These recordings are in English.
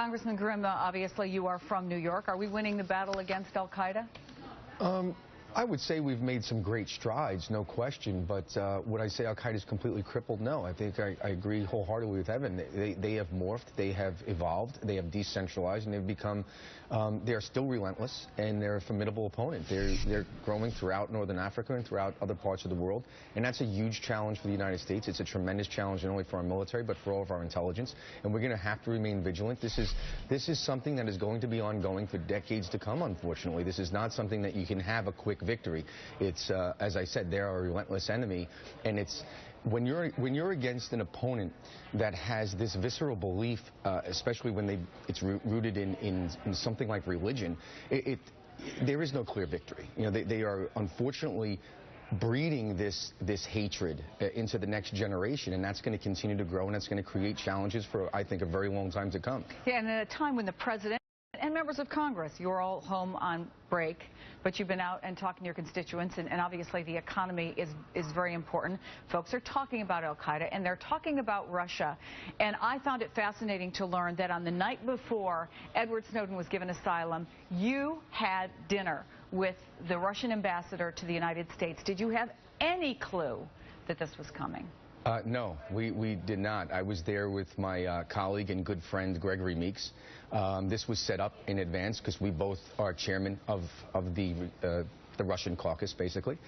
Congressman Grimm, obviously you are from New York. Are we winning the battle against al-Qaeda? I would say we've made some great strides, no question, but would I say al-Qaeda is completely crippled? No. I think I agree wholeheartedly with Evan. They have morphed, they have evolved, they have decentralized, and they've become, they're still relentless, and they're a formidable opponent. They're growing throughout Northern Africa and throughout other parts of the world, and that's a huge challenge for the United States. It's a tremendous challenge not only for our military, but for all of our intelligence, and we're going to have to remain vigilant. This is something that is going to be ongoing for decades to come, unfortunately. This is not something that you can have a quick victory. It's, as I said, they're a relentless enemy, and it's when you're against an opponent that has this visceral belief, especially when it's rooted in something like religion, there is no clear victory. You know, they are unfortunately breeding this hatred into the next generation, and that's going to continue to grow, and that's going to create challenges for, I think, a very long time to come. Yeah, and at a time when the president and members of Congress, you're all home on break, but you've been out and talking to your constituents, and obviously the economy is very important. Folks are talking about al-Qaeda, and they're talking about Russia. And I found it fascinating to learn that on the night before Edward Snowden was given asylum, you had dinner with the Russian ambassador to the United States. Did you have any clue that this was coming? No, we did not. I was there with my colleague and good friend Gregory Meeks. This was set up in advance because we both are chairman of the Russian caucus, basically.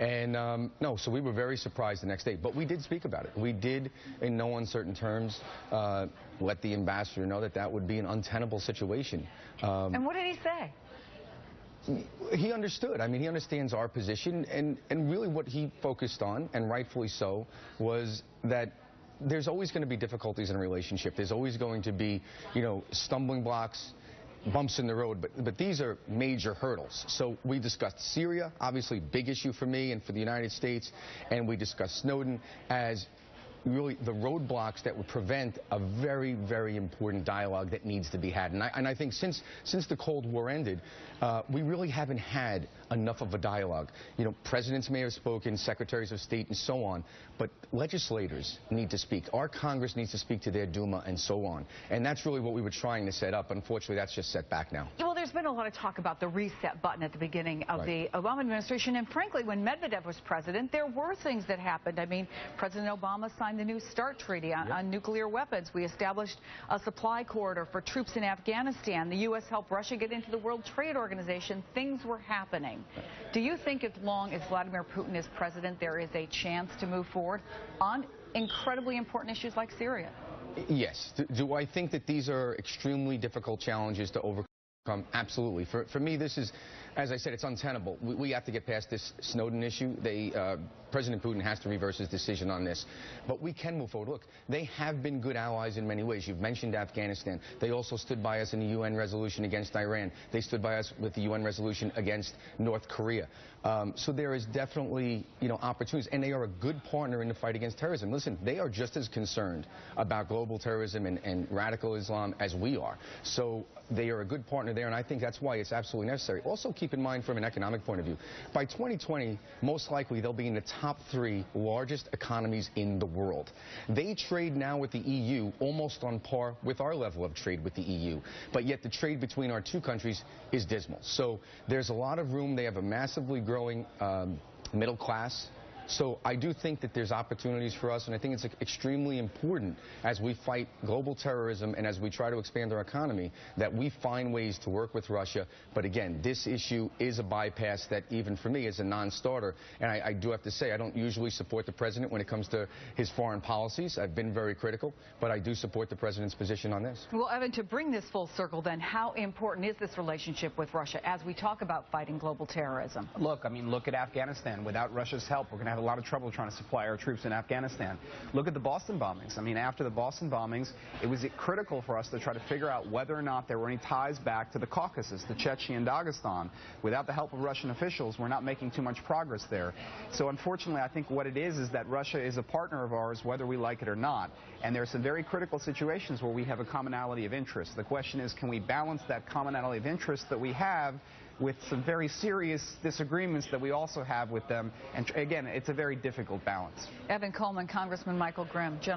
And no, so we were very surprised the next day. But we did speak about it. We did, in no uncertain terms, let the ambassador know that that would be an untenable situation. And what did he say? He understood. I mean, he understands our position, and really what he focused on, and rightfully so, was that there's always going to be difficulties in a relationship. There's always going to be, you know, stumbling blocks, bumps in the road, but these are major hurdles. So we discussed Syria, obviously big issue for me and for the United States, and we discussed Snowden as really the roadblocks that would prevent a very, very important dialogue that needs to be had. And I think since the Cold War ended, we really haven't had enough of a dialogue. You know, presidents may have spoken, secretaries of state and so on, but legislators need to speak. Our Congress needs to speak to their Duma and so on. And that's really what we were trying to set up. Unfortunately, that's just set back now. Well, there's been a lot of talk about the reset button at the beginning of the Obama administration. And frankly, when Medvedev was president, there were things that happened. I mean, President Obama signed the New START treaty on nuclear weapons. We established a supply corridor for troops in Afghanistan. The U.S. helped Russia get into the World Trade Organization. Things were happening. Do you think as long as Vladimir Putin is president, there is a chance to move forward on incredibly important issues like Syria? Yes. Do I think that these are extremely difficult challenges to overcome? Absolutely. For me, this is, as I said, it's untenable. We have to get past this Snowden issue. President Putin has to reverse his decision on this. But we can move forward. Look, they have been good allies in many ways. You've mentioned Afghanistan. They also stood by us in the UN resolution against Iran. They stood by us with the UN resolution against North Korea. So there is definitely, you know, opportunities. And they are a good partner in the fight against terrorism. Listen, they are just as concerned about global terrorism and radical Islam as we are. So they are a good partner there, and I think that's why it's absolutely necessary. Also, keep in mind from an economic point of view, by 2020, most likely they'll be in the top 3 largest economies in the world. They trade now with the EU almost on par with our level of trade with the EU, but yet the trade between our two countries is dismal. So there's a lot of room. They have a massively growing middle class. So I do think that there's opportunities for us, and I think it's extremely important as we fight global terrorism and as we try to expand our economy that we find ways to work with Russia. But again, this issue is a bypass that even for me is a non-starter. And I do have to say, I don't usually support the president when it comes to his foreign policies. I've been very critical, but I do support the president's position on this. Well, Evan, to bring this full circle then, how important is this relationship with Russia as we talk about fighting global terrorism? Look, I mean, look at Afghanistan. Without Russia's help, we're going to have a lot of trouble trying to supply our troops in Afghanistan. Look at the Boston bombings. I mean, after the Boston bombings, it was critical for us to try to figure out whether or not there were any ties back to the Caucasus, to Chechnya and Dagestan. Without the help of Russian officials, we're not making too much progress there. So unfortunately, I think what it is that Russia is a partner of ours, whether we like it or not. And there are some very critical situations where we have a commonality of interest. The question is, can we balance that commonality of interest that we have with some very serious disagreements that we also have with them? And again, it's a very difficult balance. Evan Coleman, Congressman Michael Grimm, gentlemen.